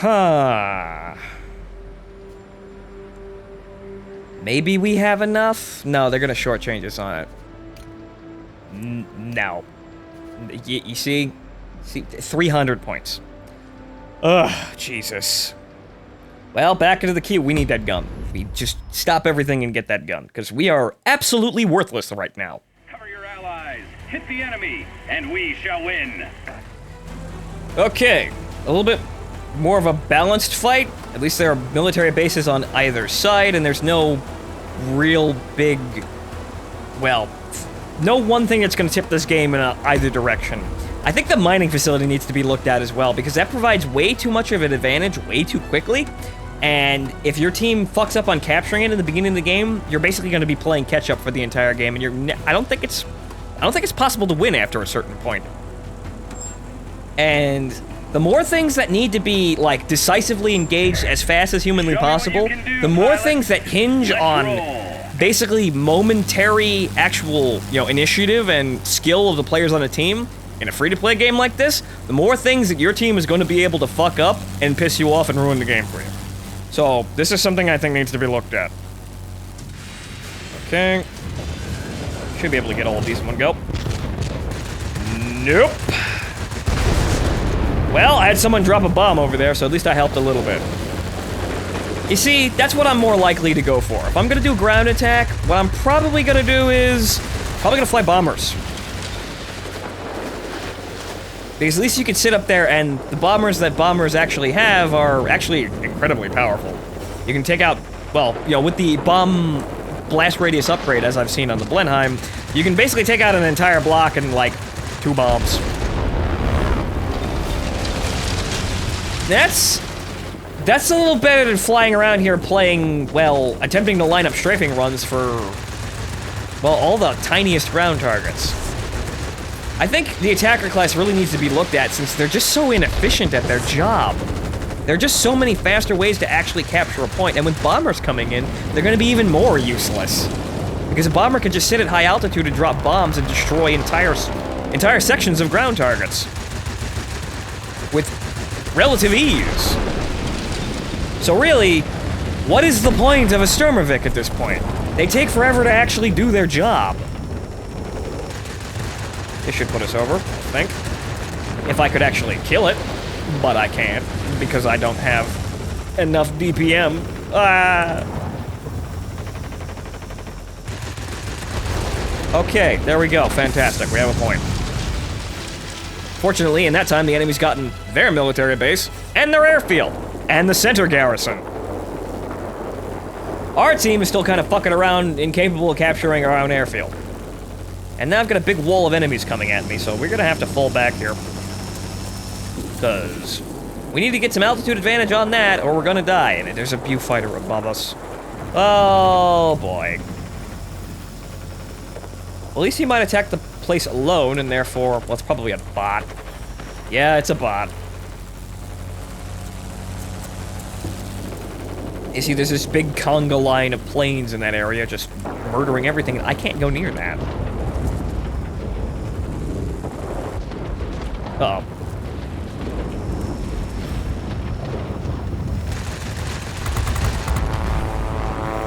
Huh. Maybe we have enough? No, they're gonna shortchange us on it. No. You see? See, 300 points. Ugh, Jesus. Well, back into the queue. We need that gun. We just stop everything and get that gun, because we are absolutely worthless right now. Cover your allies, hit the enemy, and we shall win. Okay, a little bit more of a balanced fight. At least there are military bases on either side, and there's no real big, well, no one thing that's going to tip this game in either direction. I think the mining facility needs to be looked at as well, because that provides way too much of an advantage way too quickly. And if your team fucks up on capturing it in the beginning of the game, you're basically going to be playing catch up for the entire game, and I don't think it's possible to win after a certain point. And the more things that need to be like decisively engaged as fast as humanly possible, the more things that hinge on basically momentary actual, initiative and skill of the players on a team in a free-to-play game like this, the more things that your team is going to be able to fuck up and piss you off and ruin the game for you. So, this is something I think needs to be looked at. Okay. Should be able to get all of these in one go. Nope. Well, I had someone drop a bomb over there, so at least I helped a little bit. You see, that's what I'm more likely to go for. If I'm gonna do ground attack, what I'm probably gonna do is probably gonna fly bombers. Because at least you can sit up there, and the bombers that bombers actually have are actually incredibly powerful. You can take out, well, with the bomb blast radius upgrade, as I've seen on the Blenheim, you can basically take out an entire block in, like, 2 bombs. That's a little better than flying around here playing, well, attempting to line up strafing runs for, well, all the tiniest ground targets. I think the attacker class really needs to be looked at since they're just so inefficient at their job. There are just so many faster ways to actually capture a point, and with bombers coming in, they're gonna be even more useless. Because a bomber can just sit at high altitude and drop bombs and destroy entire sections of ground targets. With relative ease. So really, what is the point of a Sturmovik at this point? They take forever to actually do their job. This should put us over, I think. If I could actually kill it, but I can't, because I don't have enough DPM. Okay, there we go, fantastic, we have a point. Fortunately, in that time, the enemy's gotten their military base, and their airfield, and the center garrison. Our team is still kind of fucking around, incapable of capturing our own airfield. And now I've got a big wall of enemies coming at me, so we're gonna have to fall back here. Because we need to get some altitude advantage on that, or we're gonna die. And there's a viewfighter above us. Oh, boy. At least he might attack the place alone, and therefore, well, it's probably a bot. Yeah, it's a bot. You see, there's this big conga line of planes in that area, just murdering everything. I can't go near that. Uh-oh.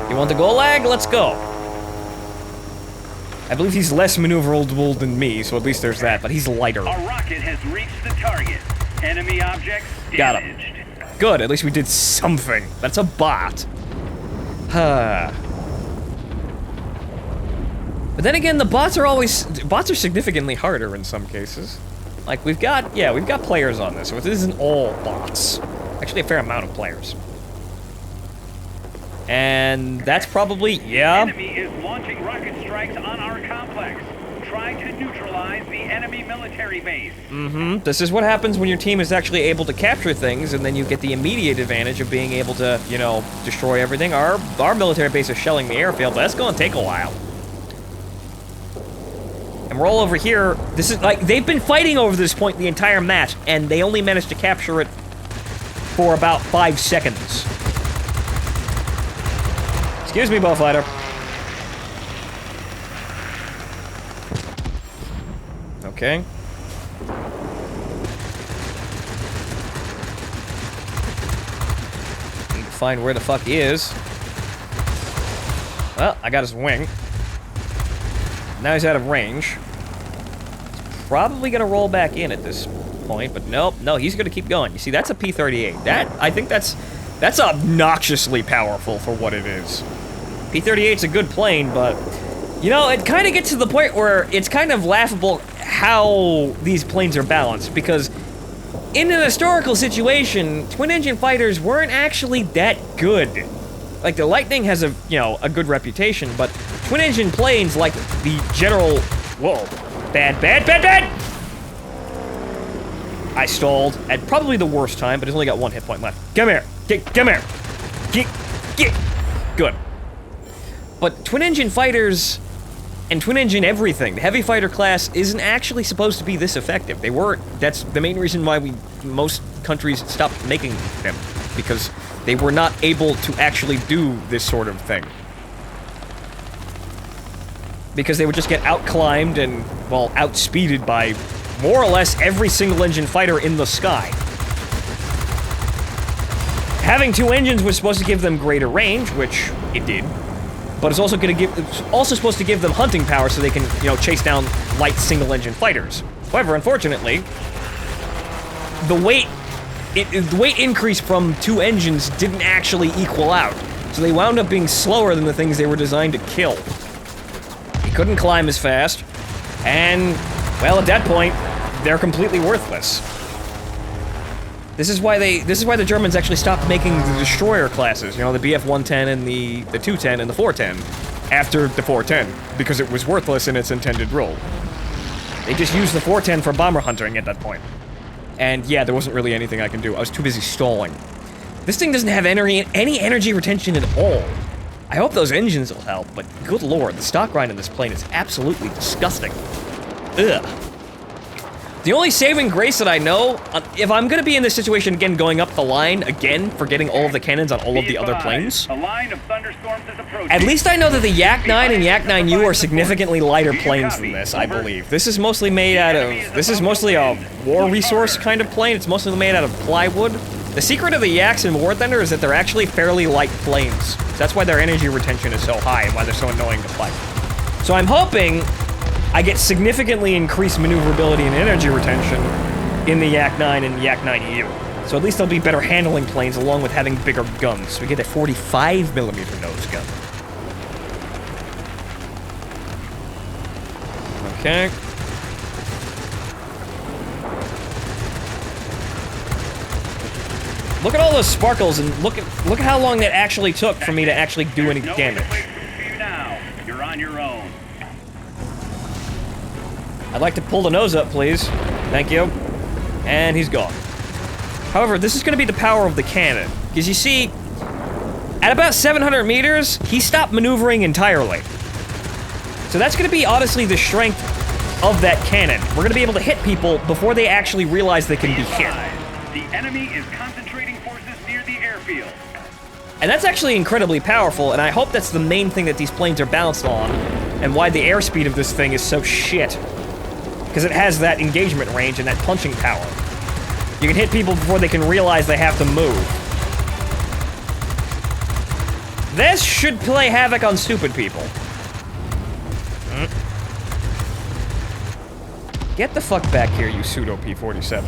You want the Gulag? Let's go. I believe he's less maneuverable than me, so at least there's that, but he's lighter. A rocket has reached the target. Enemy objects damaged. Got him. Good, at least we did something. That's a bot. But then again, the bots are significantly harder in some cases. Like, we've got players on this, so it isn't all bots. Actually, a fair amount of players. And that's probably, yeah. The enemy is launching rocket strikes on our complex. Try to neutralize the enemy military base. This is what happens when your team is actually able to capture things, and then you get the immediate advantage of being able to, destroy everything. Our military base is shelling the airfield, but that's gonna take a while. And we're all over here. This is like, they've been fighting over this point the entire match, and they only managed to capture it for about 5 seconds. Excuse me, Bowfighter. Okay. find where the fuck he is. Well, I got his wing. Now he's out of range. He's probably gonna roll back in at this point, but nope. No, he's gonna keep going. You see, that's a P-38. I think that's obnoxiously powerful for what it is. P-38's a good plane, but you know, it kind of gets to the point where it's kind of laughable how these planes are balanced, because in an historical situation, twin-engine fighters weren't actually that good. Like, the Lightning has a good reputation, but twin-engine planes, like the general... Whoa. Bad. I stalled at probably the worst time, but it's only got 1 hit point left. Come here. Come here. Get. Good. But twin-engine fighters and twin-engine everything, the heavy fighter class isn't actually supposed to be this effective. They weren't. That's the main reason why most countries stopped making them, because they were not able to actually do this sort of thing. Because they would just get out-climbed and, well, outspeeded by more or less every single engine fighter in the sky. Having 2 engines was supposed to give them greater range, which it did. But it's also supposed to give them hunting power so they can, chase down light single-engine fighters. However, unfortunately, the weight increase from 2 engines didn't actually equal out. So they wound up being slower than the things they were designed to kill. They couldn't climb as fast, and, well, at that point, they're completely worthless. This is why the Germans actually stopped making the destroyer classes, the Bf-110 and the 210 and the 410, after the 410, because it was worthless in its intended role. They just used the 410 for bomber hunting at that point. And yeah, there wasn't really anything I can do. I was too busy stalling. This thing doesn't have any energy retention at all. I hope those engines will help, but good lord, the stock grind in this plane is absolutely disgusting. Ugh. The only saving grace that I know, if I'm gonna be in this situation again, going up the line again for getting all of the cannons on all of the other planes, a line of thunderstorms is approaching. At least I know that the Yak-9 and Yak-9U are significantly lighter planes than this, I believe. This is mostly made out of, this is mostly a war resource kind of plane. It's mostly made out of plywood. The secret of the Yaks in War Thunder is that they're actually fairly light planes. That's why their energy retention is so high and why they're so annoying to fight. So I'm hoping I get significantly increased maneuverability and energy retention in the Yak-9 and Yak-9U. So at least they'll be better handling planes along with having bigger guns. We get a 45mm nose gun. Okay. Look at all those sparkles and look at how long that actually took for me to actually do any damage. Now, you're on your own. I'd like to pull the nose up, please. Thank you. And he's gone. However, this is going to be the power of the cannon. Because you see, at about 700 meters, he stopped maneuvering entirely. So that's going to be, honestly, the strength of that cannon. We're going to be able to hit people before they actually realize they can be hit. The enemy is concentrating forces near the airfield. And that's actually incredibly powerful, and I hope that's the main thing that these planes are balanced on, and why the airspeed of this thing is so shit. Because it has that engagement range and that punching power. You can hit people before they can realize they have to move. This should play havoc on stupid people. Get the fuck back here, you pseudo P-47.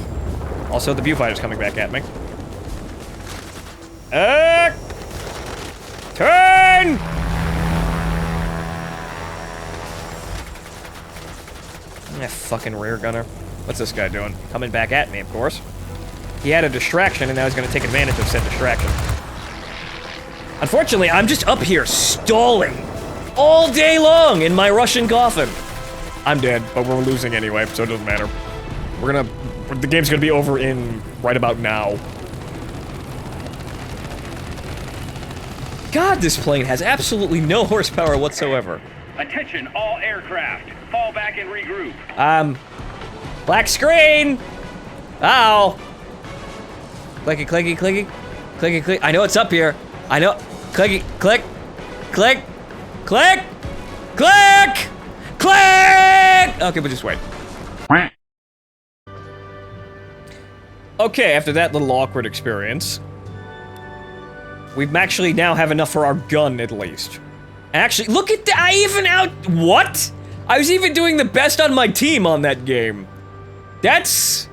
Also, the viewfighter's coming back at me. Turn! Fucking rear gunner. What's this guy doing? Coming back at me, of course. He had a distraction, and now he's gonna take advantage of said distraction. Unfortunately, I'm just up here stalling all day long in my Russian coffin. I'm dead, but we're losing anyway, so it doesn't matter. The game's gonna be over in right about now. God, this plane has absolutely no horsepower whatsoever. Attention, all aircraft. Fall back and regroup. Black screen! Ow! Clicky, clicky, clicky. Clicky, click. I know it's up here. I know. Clicky, click. Click. Click! Click! Click! Okay, but just wait. Okay, after that little awkward experience. We actually now have enough for our gun, at least. Actually, look at that! I even out... What? I was even doing the best on my team on that game. That's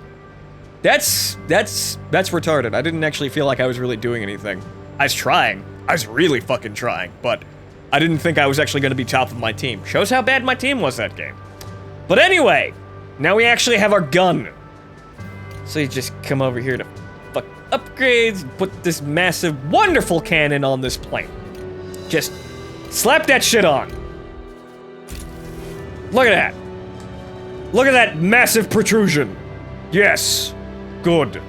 retarded. I didn't actually feel like I was really doing anything. I was trying. I was really fucking trying, but I didn't think I was actually going to be top of my team. Shows how bad my team was that game. But anyway, now we actually have our gun. So you just come over here to fuck upgrades, put this massive, wonderful cannon on this plane. Just slap that shit on. Look at that. Look at that massive protrusion. Yes. Good.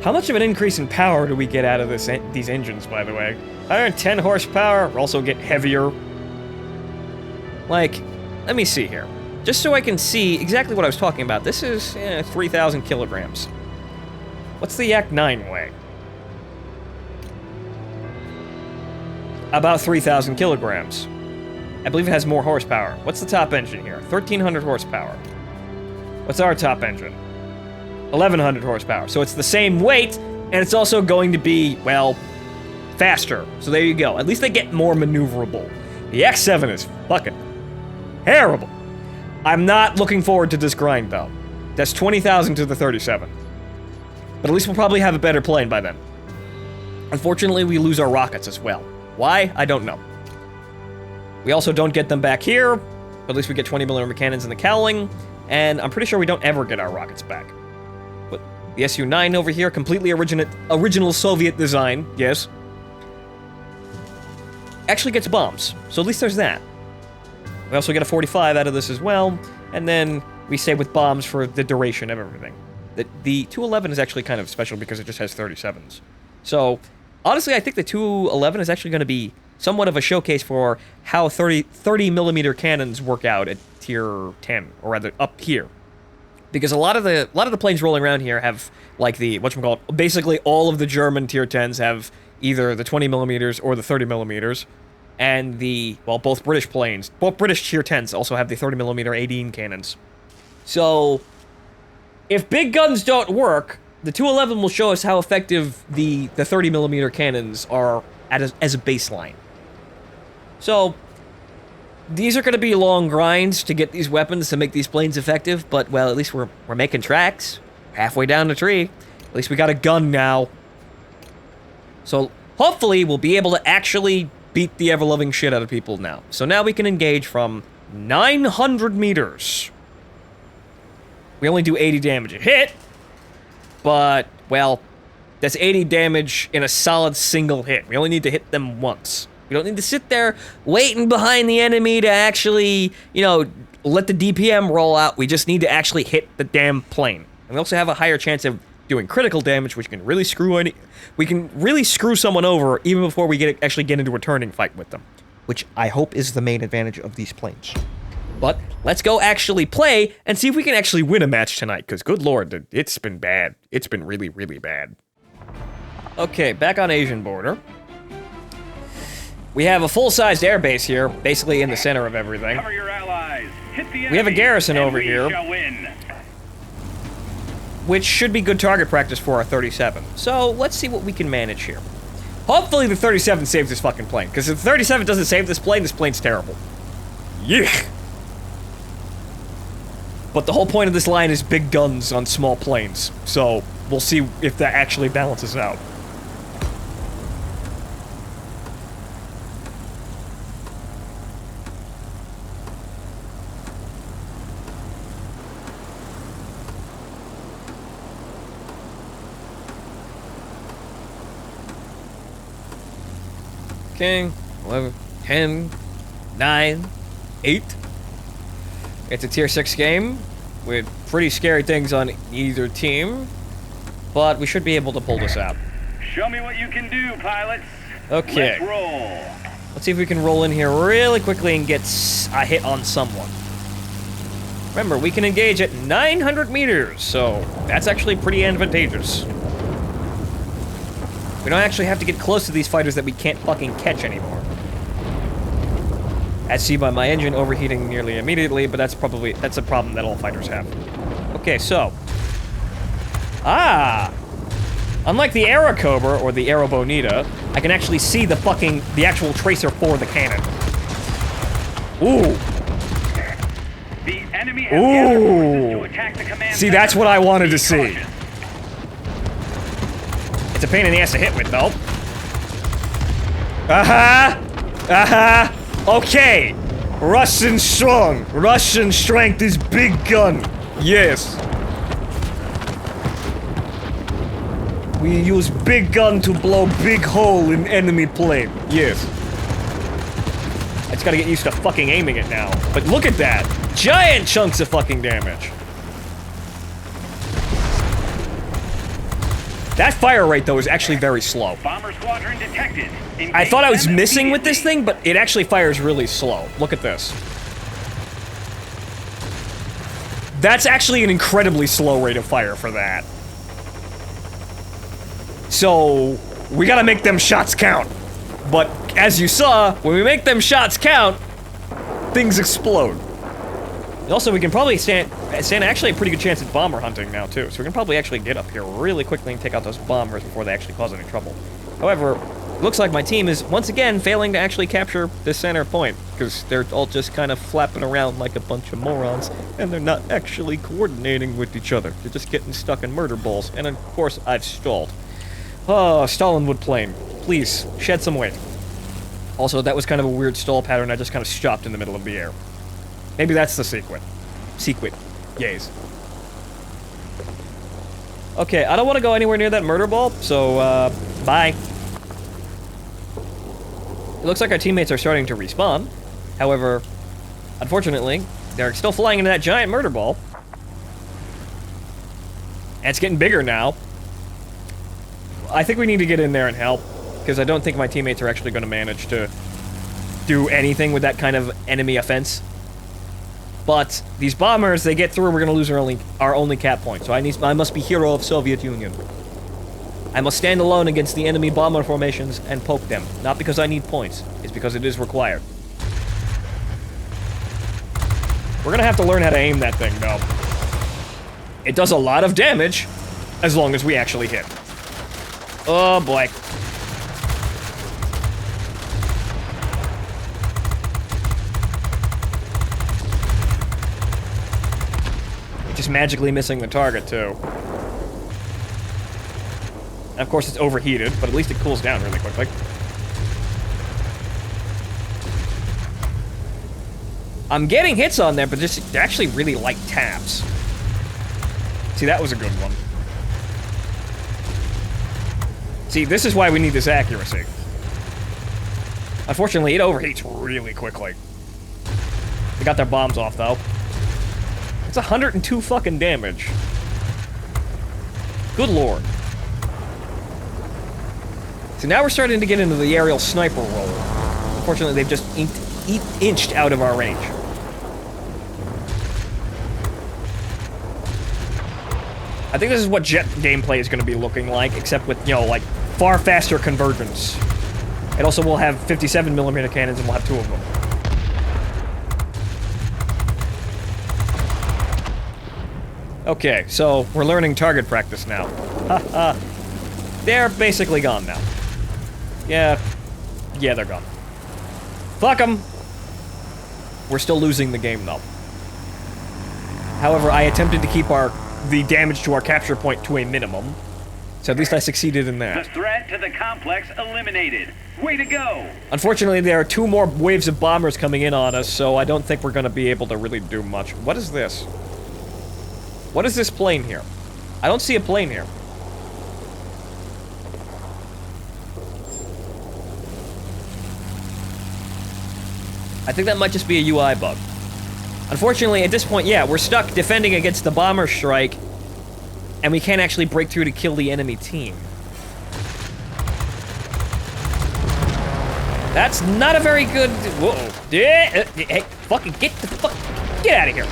How much of an increase in power do we get out of these engines, by the way? 110 horsepower, we also get heavier. Like, let me see here. Just so I can see exactly what I was talking about. This is 3,000 kilograms. What's the Yak 9 weigh? About 3,000 kilograms. I believe it has more horsepower. What's the top engine here? 1,300 horsepower. What's our top engine? 1,100 horsepower. So it's the same weight, and it's also going to be, well, faster. So there you go. At least they get more maneuverable. The X7 is fucking terrible. I'm not looking forward to this grind, though. That's 20,000 to the 37. But at least we'll probably have a better plane by then. Unfortunately, we lose our rockets as well. Why? I don't know. We also don't get them back here, but at least we get 20mm cannons in the cowling, and I'm pretty sure we don't ever get our rockets back. But the Su-9 over here, completely original Soviet design, yes. Actually gets bombs, so at least there's that. We also get a 45 out of this as well, and then we stay with bombs for the duration of everything. The 211 is actually kind of special because it just has 37s. So, honestly, I think the 211 is actually going to be somewhat of a showcase for how 30mm cannons work out at tier 10, or rather up here. Because a lot of the planes rolling around here have like the whatchamacallit, basically all of the German tier 10s have either the 20mm or the 30mm, and both British planes, both British tier 10s also have the 30mm 18 cannons. So if big guns don't work, the 211 will show us how effective the 30mm cannons are as a baseline. So these are going to be long grinds to get these weapons to make these planes effective, but, well, at least we're making tracks. Halfway down the tree. At least we got a gun now. So, hopefully, we'll be able to actually beat the ever-loving shit out of people now. So now we can engage from 900 meters. We only do 80 damage a hit, but, well, that's 80 damage in a solid single hit. We only need to hit them once. We don't need to sit there waiting behind the enemy to actually, let the DPM roll out. We just need to actually hit the damn plane. And we also have a higher chance of doing critical damage, which can really screw someone over even before we actually get into a turning fight with them. Which I hope is the main advantage of these planes. But let's go actually play and see if we can actually win a match tonight, because good lord, it's been bad. It's been really, really bad. Okay, back on Asian border. We have a full-sized airbase here, basically in the center of everything. Cover your allies. Hit the enemy, we have a garrison and over here, which should be good target practice for our 37. So let's see what we can manage here. Hopefully the 37 saves this fucking plane, because if the 37 doesn't save this plane's terrible. Yuck. But the whole point of this line is big guns on small planes, so we'll see if that actually balances out. Okay, 11, 10, 9, 8. It's a tier 6 game with pretty scary things on either team, but we should be able to pull this out. Show me what you can do, pilots. Okay. Let's roll. Let's see if we can roll in here really quickly and get a hit on someone. Remember, we can engage at 900 meters, so that's actually pretty advantageous. We don't actually have to get close to these fighters that we can't fucking catch anymore. As seen by my engine overheating nearly immediately, but that's a problem that all fighters have. Okay, so. Unlike the Aerocobra, or the Aerobonita, I can actually see the actual tracer for the cannon. Ooh. The enemy has gathered forces to Ooh. attack the command See, center. that's what I wanted to Be see. cautious. It's a pain in the ass to hit with, though. Okay. Russian strong. Russian strength is big gun. Yes. We use big gun to blow big hole in enemy plane. Yes. I just gotta get used to fucking aiming it now. But look at that. Giant chunks of fucking damage. That fire rate, though, is actually very slow. Bomber squadron detected. I thought I was Engage them missing with this immediately. thing, but it actually fires really slow. Look at this. That's actually an incredibly slow rate of fire for that. So, we gotta make them shots count. But, as you saw, when we make them shots count, things explode. Also, we can probably stand actually a pretty good chance at bomber hunting now, too. So we can probably actually get up here really quickly and take out those bombers before they actually cause any trouble. However, it looks like my team is, once again, failing to actually capture the center point. Because they're all just kind of flapping around like a bunch of morons. And they're not actually coordinating with each other. They're just getting stuck in murder balls. And, of course, I've stalled. Oh, Stalinwood plane. Please, shed some weight. Also, that was kind of a weird stall pattern. I just kind of stopped in the middle of the air. Maybe that's the sequel. Yays. Okay, I don't want to go anywhere near that murder ball, so, bye. It looks like our teammates are starting to respawn. However, unfortunately, they're still flying into that giant murder ball. And it's getting bigger now. I think we need to get in there and help, because I don't think my teammates are actually going to manage to do anything with that kind of enemy offense. But these bombers, they get through, we're going to lose our only cap point. So I must be hero of Soviet Union. I must stand alone against the enemy bomber formations and poke them. Not because I need points, it's because it is required. We're going to have to learn how to aim that thing, though. It does a lot of damage, as long as we actually hit. Oh, boy. Just magically missing the target, too. And of course, it's overheated, but at least it cools down really quickly. I'm getting hits on there, but just they're actually really light taps. See, that was a good one. See, this is why we need this accuracy. Unfortunately, it overheats really quickly. They got their bombs off, though. It's 102 fucking damage. Good lord. So now we're starting to get into the aerial sniper role. Unfortunately, they've just inched out of our range. I think this is what jet gameplay is going to be looking like, except with, you know, like, far faster convergence. And also we'll have 57mm cannons and we'll have 2 of them. Okay, so we're learning target practice now. Haha. They're basically gone now. Yeah, they're gone. Fuck them! We're still losing the game, though. However, I attempted to keep the damage to our capture point to a minimum. So at least I succeeded in The that. threat to the complex eliminated. Way to go! Unfortunately, there are 2 more waves of bombers coming in on us, so I don't think we're going to be able to really do much. What is this? What is this plane here? I don't see a plane here. I think that might just be a UI bug. Unfortunately, at this point, yeah, we're stuck defending against the bomber strike, and we can't actually break through to kill the enemy team. That's not a very good... Whoa. Hey, fucking get out of here.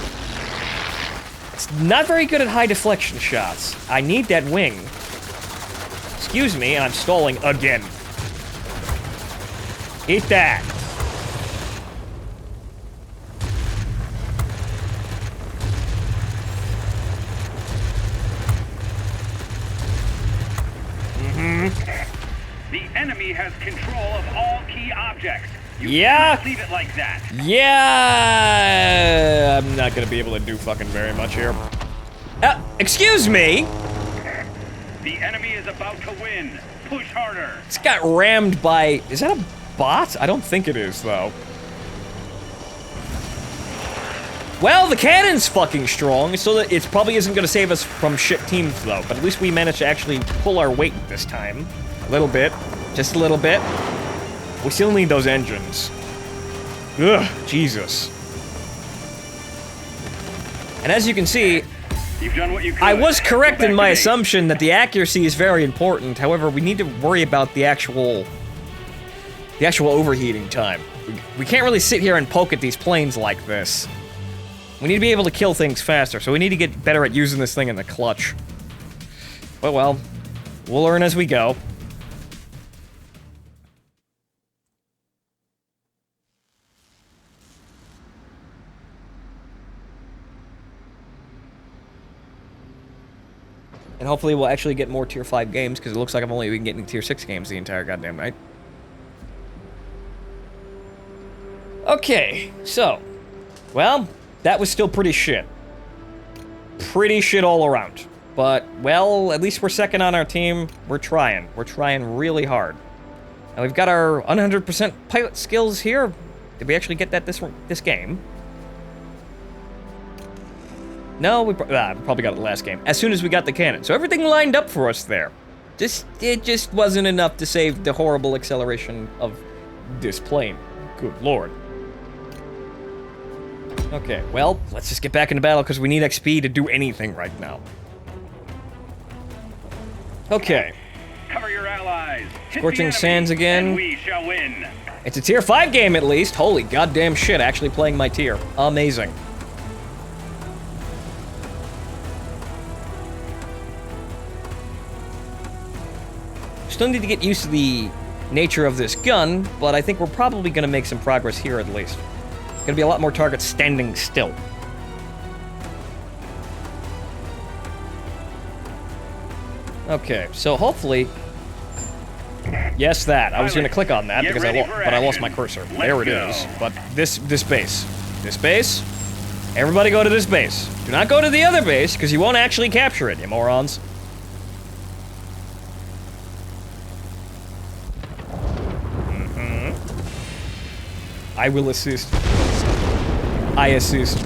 It's not very good at high deflection shots. I need that wing. Excuse me, and I'm stalling again. Eat that. The enemy has control of all key objects. You Yeah. can't leave it like that. Yeah. I'm not gonna be able to do fucking very much here. Excuse me. The enemy is about to win. Push harder. It's got rammed by. Is that a bot? I don't think it is though. Well, the cannon's fucking strong, so that it probably isn't gonna save us from shit teams though. But at least we managed to actually pull our weight this time. A little bit. Just a little bit. We still need those engines. Ugh, Jesus. And as you can see, You've done what you could. I was correct Go back in my to base. assumption that the accuracy is very important. However, we need to worry about the actual overheating time. We can't really sit here and poke at these planes like this. We need to be able to kill things faster, so we need to get better at using this thing in the clutch. But well, we'll learn as we go. And hopefully we'll actually get more tier 5 games, because it looks like I've only been getting tier 6 games the entire goddamn night. Okay, so, well, that was still pretty shit. Pretty shit all around. But, well, at least we're second on our team. We're trying. We're trying really hard. And we've got our 100% pilot skills here. Did we actually get that this game? No, we probably got it last game. As soon as we got the cannon. So everything lined up for us there. It just wasn't enough to save the horrible acceleration of this plane. Good lord. Okay, well, let's just get back into battle because we need XP to do anything right now. Okay. Cover your allies. Hit Scorching the Sands enemy, again. And we shall win. It's a tier 5 game at least. Holy goddamn shit, actually playing my tier. Amazing. Still need to get used to the nature of this gun, but I think we're probably going to make some progress here at least. Going to be a lot more targets standing still. Okay, so hopefully... Yes, that. I was going to click on that because I lost my cursor. There it is. But this base. This base. Everybody go to this base. Do not go to the other base because you won't actually capture it, you morons. I will assist. I assist.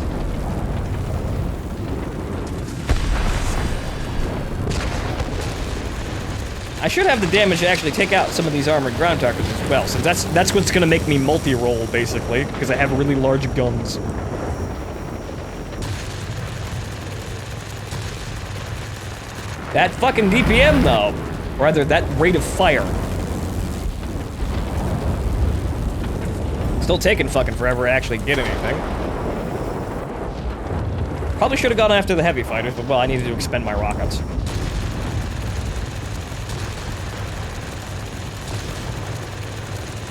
I should have the damage to actually take out some of these armored ground targets as well, so that's what's gonna make me multi-roll, basically, because I have really large guns. That fucking DPM, though, or rather, that rate of fire. Still taking fucking forever to actually get anything. Probably should have gone after the heavy fighters, but well, I needed to expend my rockets.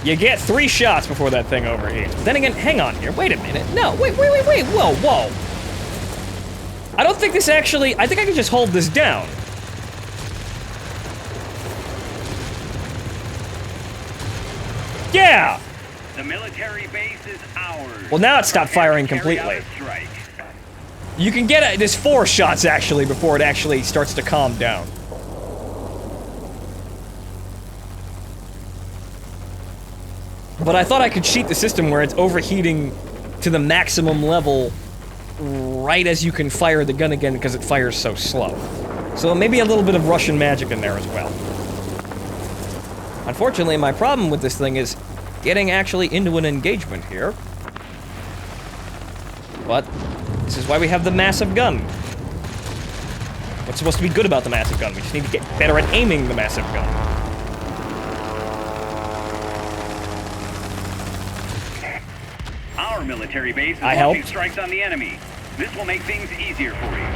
You get 3 shots before that thing overheats. But then again, hang on here. Wait a minute. No, wait. Whoa, whoa. I don't think this actually... I think I can just hold this down. Yeah! The military base is ours. Well, now it stopped firing completely. You can get there's 4 shots actually before it actually starts to calm down. But I thought I could cheat the system where it's overheating to the maximum level right as you can fire the gun again because it fires so slow. So maybe a little bit of Russian magic in there as well. Unfortunately, my problem with this thing is getting actually into an engagement here. But this is why we have the massive gun. What's supposed to be good about the massive gun? We just need to get better at aiming the massive gun. Our military base is I launching helped. strikes on the enemy. This will make things easier for you.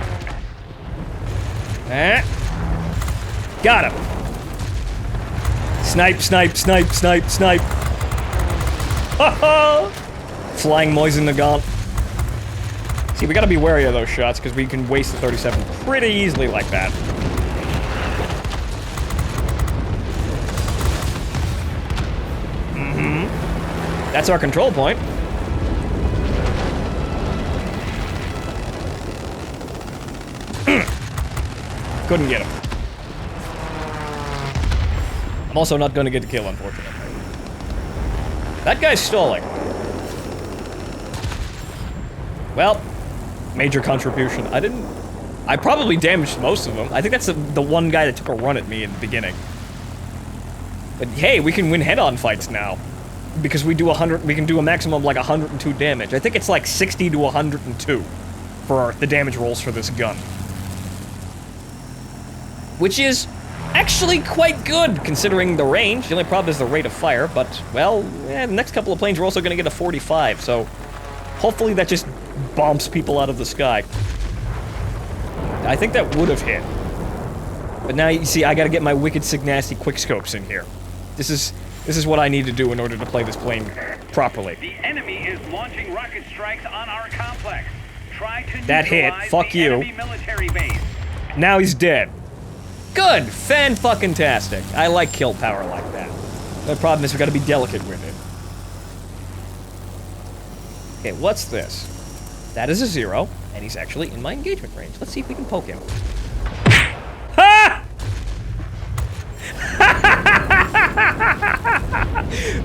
Got him. Snipe, snipe, snipe, snipe, snipe. Ha-ha! Flying Moisen Nagant. See, we gotta be wary of those shots, because we can waste the 37 pretty easily like that. That's our control point. Couldn't get him. I'm also not going to get the kill, unfortunately. That guy's stalling. Well, major contribution. I probably damaged most of them. I think that's the one guy that took a run at me in the beginning. But hey, we can win head-on fights now. Because we can do a maximum of like 102 damage. I think it's like 60 to 102 for the damage rolls for this gun. Which is actually quite good, considering the range. The only problem is the rate of fire, but, well, the next couple of planes we're also going to get a 45, so hopefully that just bombs people out of the sky. I think that would have hit. But now, you see, I gotta get my wicked sick nasty quickscopes in here. This is what I need to do in order to play this plane properly. The enemy is launching rocket strikes on our complex. Try to that hit, fuck the you. enemy military base. Now he's dead. Good! Fan-fucking-tastic. I like kill power like that. The problem is we gotta be delicate with it. Okay, what's this? That is a 0, and he's actually in my engagement range. Let's see if we can poke him. Ha!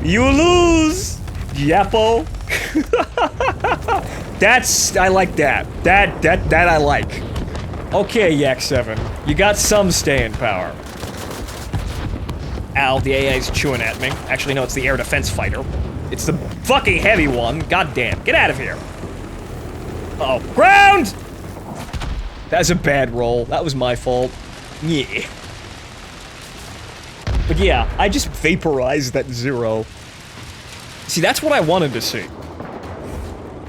You lose! Yappo. I like that. That I like. Okay, Yak 7. You got some staying power. Ow, the AI's chewing at me. Actually, no, it's the air defense fighter. It's the fucking heavy one. Goddamn. Get out of here. Uh-oh. Ground! That's a bad roll. That was my fault. Yeah. But yeah, I just vaporized that 0. See, that's what I wanted to see.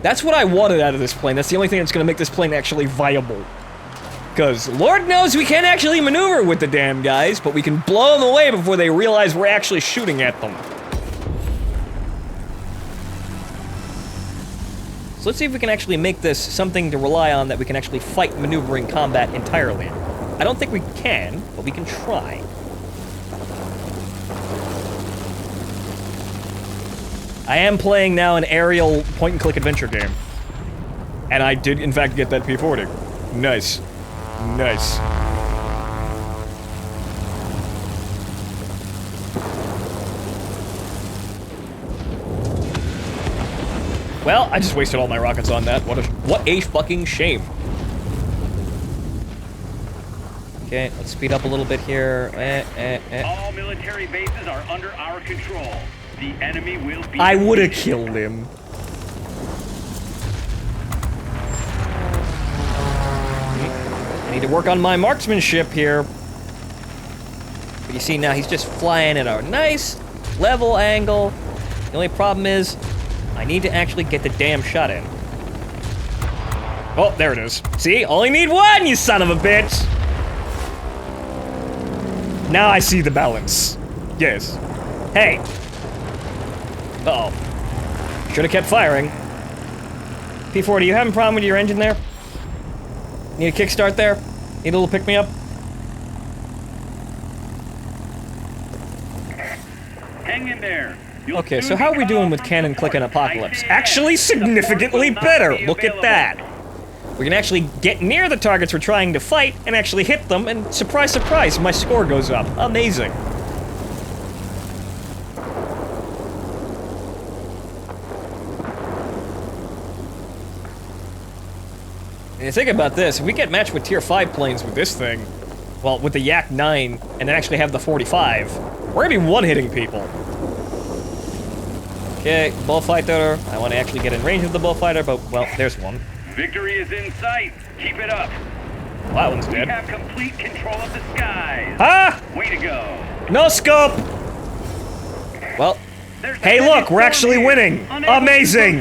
That's what I wanted out of this plane. That's the only thing that's gonna make this plane actually viable. Because Lord knows we can't actually maneuver with the damn guys, but we can blow them away before they realize we're actually shooting at them. So let's see if we can actually make this something to rely on that we can actually fight maneuvering combat entirely. I don't think we can, but we can try. I am playing now an aerial point-and-click adventure game. And I did, in fact, get that P40. Nice. Nice. Well, I just wasted all my rockets on that. What a fucking shame. Okay, let's speed up a little bit here. All military bases are under our control. The enemy will be... I would have killed him. I need to work on my marksmanship here. But you see now he's just flying at a nice level angle. The only problem is I need to actually get the damn shot in. Oh, there it is. See? Only need one, you son of a bitch! Now I see the balance. Yes. Hey! Uh-oh. Should have kept firing. P40, you having a problem with your engine there? Need a kickstart there? Need a little pick-me-up? Hang in there. Okay, so how are we doing with cannon click and apocalypse? Actually significantly better! Look at that! We can actually get near the targets we're trying to fight and actually hit them, and surprise, surprise, my score goes up. Amazing. And you think about this, if we get matched with tier 5 planes with this thing, well, with the Yak 9, and then actually have the 45, we're gonna be one-hitting people. Okay, bullfighter. I want to actually get in range of the bullfighter, but, well, there's one. Victory is in sight. Keep it up. Well, that one's dead. We have complete control of the skies. Ah! Way to go. No scope! Well, hey look, we're actually winning! Amazing!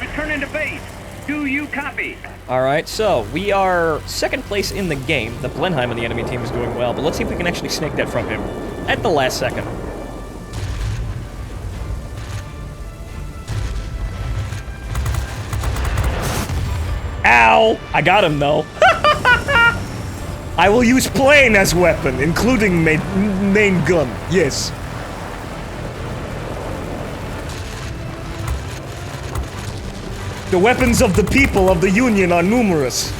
Return into base. Do you copy? Alright, so, we are second place in the game. The Blenheim on the enemy team is doing well, but let's see if we can actually snake that from him at the last second. Ow! I got him, though. I will use plane as weapon, including main gun. Yes. The weapons of the people of the Union are numerous.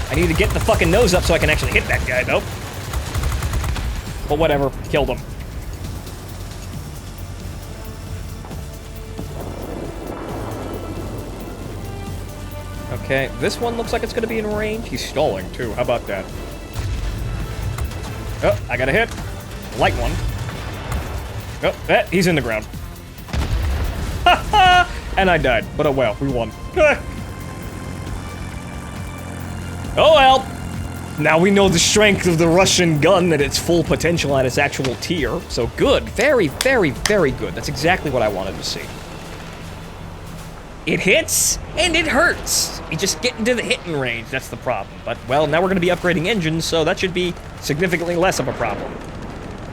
I need to get the fucking nose up so I can actually hit that guy, though. But whatever, killed him. Okay, this one looks like it's gonna be in range. He's stalling, too. How about that? Oh, I got a hit. Light one. Oh, he's in the ground. Ha ha! And I died, but oh well, we won. Oh well! Now we know the strength of the Russian gun at its full potential at its actual tier. So good. Very, very, very good. That's exactly what I wanted to see. It hits, and it hurts. You just get into the hitting range, that's the problem. But, well, now we're gonna be upgrading engines, so that should be significantly less of a problem.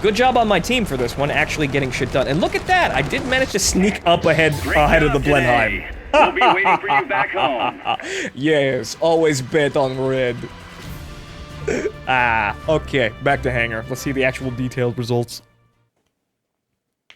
Good job on my team for this one, actually getting shit done. And look at that, I did manage to sneak up ahead of the Blenheim. We'll be waiting for you back home. Yes, always bet on red. Okay, back to hangar. Let's see the actual detailed results.